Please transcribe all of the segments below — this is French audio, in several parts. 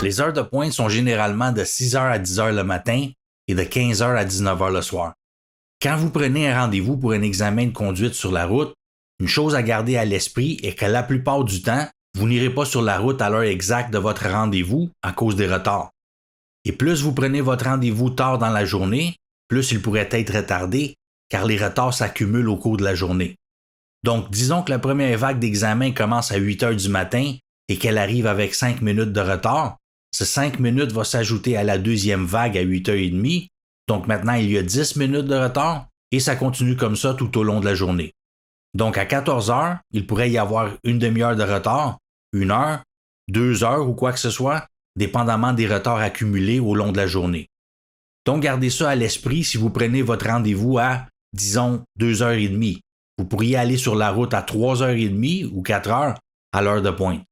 Les heures de pointe sont généralement de 6h à 10h le matin et de 15h à 19h le soir. Quand vous prenez un rendez-vous pour un examen de conduite sur la route, une chose à garder à l'esprit est que la plupart du temps, vous n'irez pas sur la route à l'heure exacte de votre rendez-vous à cause des retards. Et plus vous prenez votre rendez-vous tard dans la journée, plus il pourrait être retardé car les retards s'accumulent au cours de la journée. Donc, disons que la première vague d'examen commence à 8h du matin et qu'elle arrive avec 5 minutes de retard. Ces 5 minutes vont s'ajouter à la deuxième vague à 8h30. Donc maintenant, il y a 10 minutes de retard et ça continue comme ça tout au long de la journée. Donc à 14h, il pourrait y avoir une demi-heure de retard, 1 heure, 2 heures ou quoi que ce soit, dépendamment des retards accumulés au long de la journée. Donc gardez ça à l'esprit si vous prenez votre rendez-vous à, disons, 2h30. Vous pourriez aller sur la route à 3h30 ou 4h à l'heure de pointe.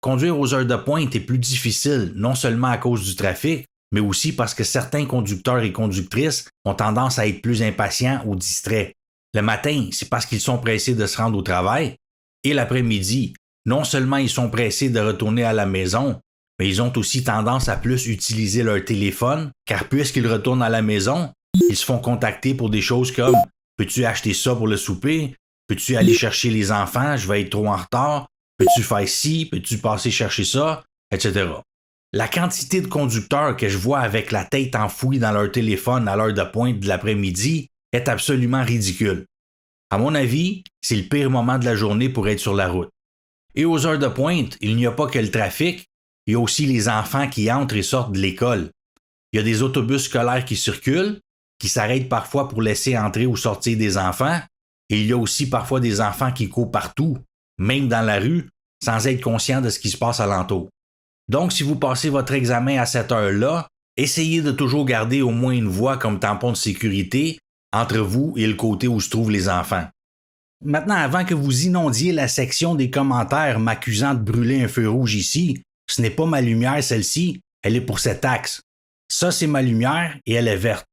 Conduire aux heures de pointe est plus difficile, non seulement à cause du trafic, mais aussi parce que certains conducteurs et conductrices ont tendance à être plus impatients ou distraits. Le matin, c'est parce qu'ils sont pressés de se rendre au travail, et l'après-midi, non seulement ils sont pressés de retourner à la maison, mais ils ont aussi tendance à plus utiliser leur téléphone, car puisqu'ils retournent à la maison, ils se font contacter pour des choses comme « Peux-tu acheter ça pour le souper? Peux-tu aller chercher les enfants? Je vais être trop en retard. Peux-tu faire ci? Peux-tu passer chercher ça? » etc. La quantité de conducteurs que je vois avec la tête enfouie dans leur téléphone à l'heure de pointe de l'après-midi est absolument ridicule. À mon avis, c'est le pire moment de la journée pour être sur la route. Et aux heures de pointe, il n'y a pas que le trafic, il y a aussi les enfants qui entrent et sortent de l'école. Il y a des autobus scolaires qui circulent, qui s'arrêtent parfois pour laisser entrer ou sortir des enfants, et il y a aussi parfois des enfants qui courent partout, même dans la rue, sans être conscients de ce qui se passe alentour. Donc, si vous passez votre examen à cette heure-là, essayez de toujours garder au moins une voie comme tampon de sécurité entre vous et le côté où se trouvent les enfants. Maintenant, avant que vous inondiez la section des commentaires m'accusant de brûler un feu rouge ici, ce n'est pas ma lumière celle-ci, elle est pour cet axe. Ça, c'est ma lumière et elle est verte.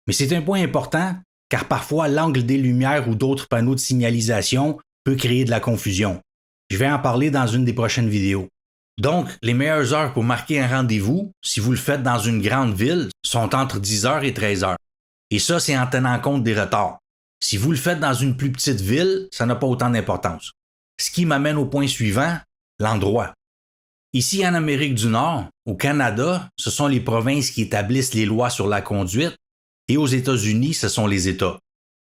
Mais c'est un point important car parfois l'angle des lumières ou d'autres panneaux de signalisation peut créer de la confusion. Je vais en parler dans une des prochaines vidéos. Donc, les meilleures heures pour marquer un rendez-vous, si vous le faites dans une grande ville, sont entre 10h et 13h. Et ça, c'est en tenant compte des retards. Si vous le faites dans une plus petite ville, ça n'a pas autant d'importance. Ce qui m'amène au point suivant, l'endroit. Ici en Amérique du Nord, au Canada, ce sont les provinces qui établissent les lois sur la conduite et aux États-Unis, ce sont les États.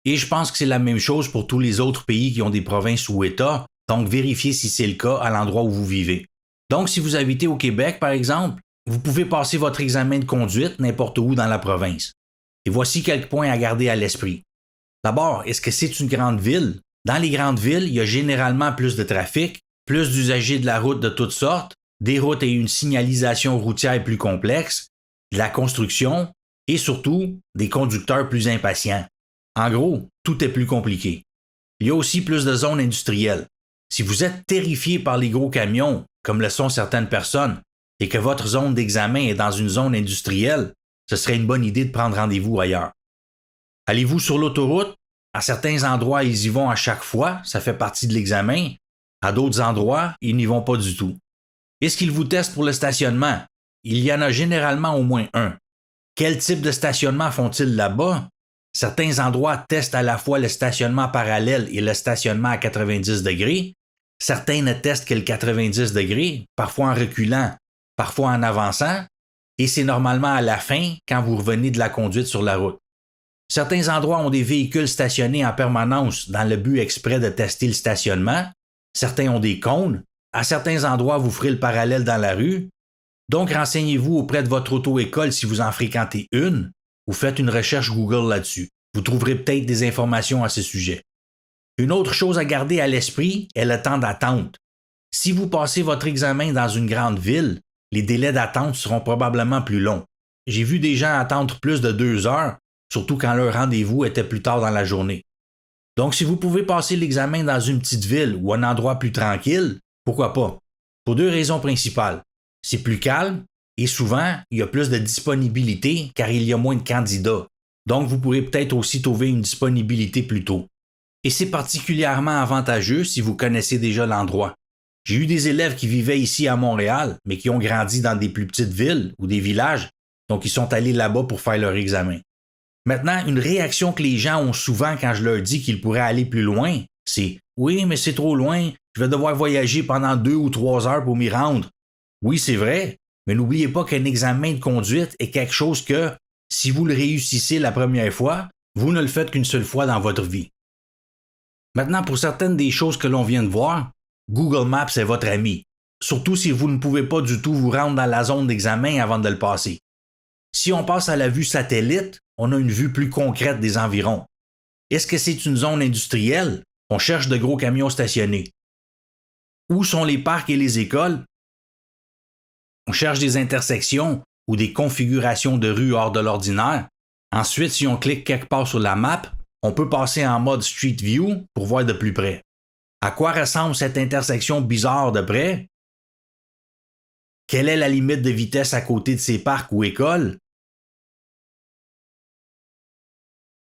Et je pense que c'est la même chose pour tous les autres pays qui ont des provinces ou États, donc vérifiez si c'est le cas à l'endroit où vous vivez. Donc, si vous habitez au Québec, par exemple, vous pouvez passer votre examen de conduite n'importe où dans la province. Et voici quelques points à garder à l'esprit. D'abord, est-ce que c'est une grande ville? Dans les grandes villes, il y a généralement plus de trafic, plus d'usagers de la route de toutes sortes, des routes et une signalisation routière plus complexe, de la construction et surtout des conducteurs plus impatients. En gros, tout est plus compliqué. Il y a aussi plus de zones industrielles. Si vous êtes terrifié par les gros camions, comme le sont certaines personnes, et que votre zone d'examen est dans une zone industrielle, ce serait une bonne idée de prendre rendez-vous ailleurs. Allez-vous sur l'autoroute? À certains endroits, ils y vont à chaque fois, ça fait partie de l'examen. À d'autres endroits, ils n'y vont pas du tout. Est-ce qu'ils vous testent pour le stationnement? Il y en a généralement au moins un. Quel type de stationnement font-ils là-bas? Certains endroits testent à la fois le stationnement parallèle et le stationnement à 90 degrés. Certains ne testent que le 90 degrés, parfois en reculant, parfois en avançant, et c'est normalement à la fin quand vous revenez de la conduite sur la route. Certains endroits ont des véhicules stationnés en permanence dans le but exprès de tester le stationnement. Certains ont des cônes. À certains endroits, vous ferez le parallèle dans la rue. Donc, renseignez-vous auprès de votre auto-école si vous en fréquentez une, ou faites une recherche Google là-dessus. Vous trouverez peut-être des informations à ce sujet. Une autre chose à garder à l'esprit est le temps d'attente. Si vous passez votre examen dans une grande ville, les délais d'attente seront probablement plus longs. J'ai vu des gens attendre plus de 2 heures, surtout quand leur rendez-vous était plus tard dans la journée. Donc, si vous pouvez passer l'examen dans une petite ville ou un endroit plus tranquille, pourquoi pas? Pour 2 raisons principales. C'est plus calme et souvent, il y a plus de disponibilité car il y a moins de candidats. Donc, vous pourrez peut-être aussi trouver une disponibilité plus tôt. Et c'est particulièrement avantageux si vous connaissez déjà l'endroit. J'ai eu des élèves qui vivaient ici à Montréal, mais qui ont grandi dans des plus petites villes ou des villages, donc ils sont allés là-bas pour faire leur examen. Maintenant, une réaction que les gens ont souvent quand je leur dis qu'ils pourraient aller plus loin, c'est « Oui, mais c'est trop loin, je vais devoir voyager pendant 2 ou 3 heures pour m'y rendre. » Oui, c'est vrai, mais n'oubliez pas qu'un examen de conduite est quelque chose que, si vous le réussissez la première fois, vous ne le faites qu'une seule fois dans votre vie. Maintenant, pour certaines des choses que l'on vient de voir, Google Maps est votre ami, surtout si vous ne pouvez pas du tout vous rendre dans la zone d'examen avant de le passer. Si on passe à la vue satellite, on a une vue plus concrète des environs. Est-ce que c'est une zone industrielle? On cherche de gros camions stationnés. Où sont les parcs et les écoles? On cherche des intersections ou des configurations de rues hors de l'ordinaire. Ensuite, si on clique quelque part sur la map, on peut passer en mode Street View pour voir de plus près. À quoi ressemble cette intersection bizarre de près? Quelle est la limite de vitesse à côté de ces parcs ou écoles?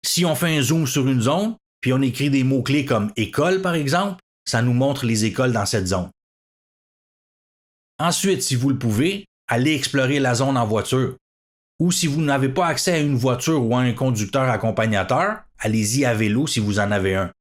Si on fait un zoom sur une zone, puis on écrit des mots-clés comme école par exemple, ça nous montre les écoles dans cette zone. Ensuite, si vous le pouvez, allez explorer la zone en voiture. Ou si vous n'avez pas accès à une voiture ou à un conducteur accompagnateur, allez-y à vélo si vous en avez un.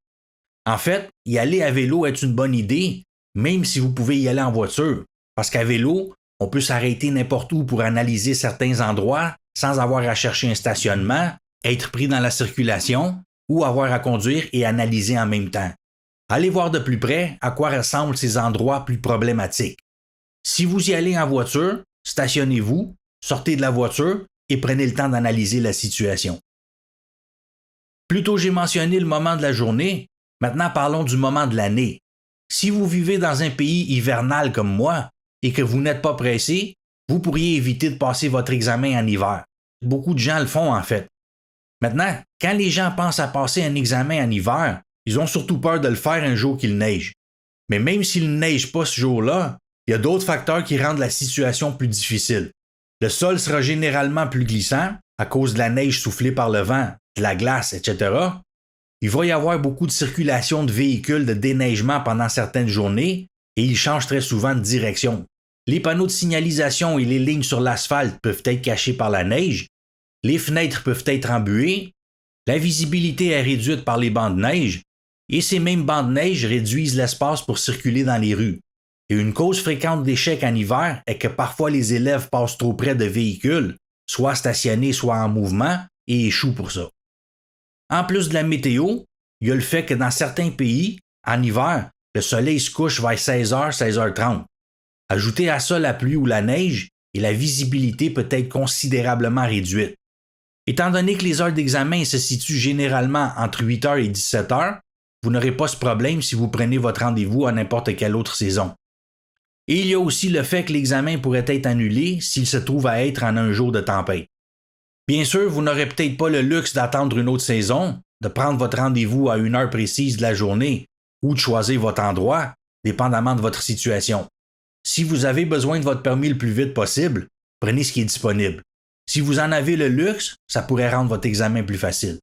En fait, y aller à vélo est une bonne idée, même si vous pouvez y aller en voiture, parce qu'à vélo, on peut s'arrêter n'importe où pour analyser certains endroits sans avoir à chercher un stationnement, être pris dans la circulation ou avoir à conduire et analyser en même temps. Allez voir de plus près à quoi ressemblent ces endroits plus problématiques. Si vous y allez en voiture, stationnez-vous, sortez de la voiture et prenez le temps d'analyser la situation. Plus tôt j'ai mentionné le moment de la journée, maintenant parlons du moment de l'année. Si vous vivez dans un pays hivernal comme moi et que vous n'êtes pas pressé, vous pourriez éviter de passer votre examen en hiver. Beaucoup de gens le font en fait. Maintenant, quand les gens pensent à passer un examen en hiver, ils ont surtout peur de le faire un jour qu'il neige. Mais même s'il ne neige pas ce jour-là, il y a d'autres facteurs qui rendent la situation plus difficile. Le sol sera généralement plus glissant à cause de la neige soufflée par le vent, de la glace, etc. Il va y avoir beaucoup de circulation de véhicules de déneigement pendant certaines journées et ils changent très souvent de direction. Les panneaux de signalisation et les lignes sur l'asphalte peuvent être cachés par la neige, les fenêtres peuvent être embuées, la visibilité est réduite par les bancs de neige et ces mêmes bancs de neige réduisent l'espace pour circuler dans les rues. Et une cause fréquente d'échec en hiver est que parfois les élèves passent trop près de véhicules, soit stationnés, soit en mouvement, et échouent pour ça. En plus de la météo, il y a le fait que dans certains pays, en hiver, le soleil se couche vers 16h, 16h30. Ajoutez à ça la pluie ou la neige, et la visibilité peut être considérablement réduite. Étant donné que les heures d'examen se situent généralement entre 8h et 17h, vous n'aurez pas ce problème si vous prenez votre rendez-vous à n'importe quelle autre saison. Et il y a aussi le fait que l'examen pourrait être annulé s'il se trouve à être en un jour de tempête. Bien sûr, vous n'aurez peut-être pas le luxe d'attendre une autre saison, de prendre votre rendez-vous à une heure précise de la journée ou de choisir votre endroit, dépendamment de votre situation. Si vous avez besoin de votre permis le plus vite possible, prenez ce qui est disponible. Si vous en avez le luxe, ça pourrait rendre votre examen plus facile.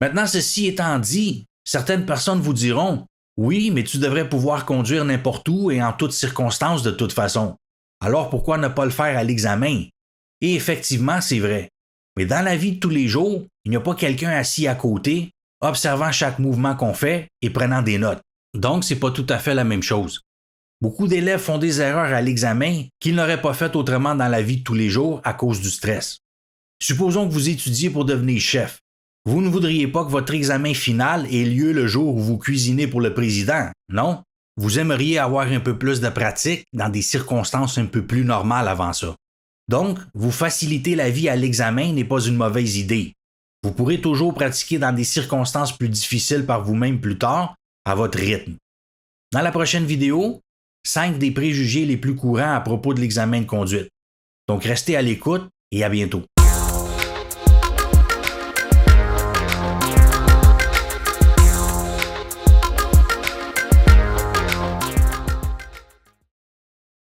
Maintenant, ceci étant dit, certaines personnes vous diront « Oui, mais tu devrais pouvoir conduire n'importe où et en toutes circonstances de toute façon. Alors pourquoi ne pas le faire à l'examen? » Et effectivement, c'est vrai. Mais dans la vie de tous les jours, il n'y a pas quelqu'un assis à côté, observant chaque mouvement qu'on fait et prenant des notes. Donc, c'est pas tout à fait la même chose. Beaucoup d'élèves font des erreurs à l'examen qu'ils n'auraient pas faites autrement dans la vie de tous les jours à cause du stress. Supposons que vous étudiez pour devenir chef. Vous ne voudriez pas que votre examen final ait lieu le jour où vous cuisinez pour le président, non? Vous aimeriez avoir un peu plus de pratique dans des circonstances un peu plus normales avant ça. Donc, vous faciliter la vie à l'examen n'est pas une mauvaise idée. Vous pourrez toujours pratiquer dans des circonstances plus difficiles par vous-même plus tard, à votre rythme. Dans la prochaine vidéo, 5 des préjugés les plus courants à propos de l'examen de conduite. Donc, restez à l'écoute et à bientôt.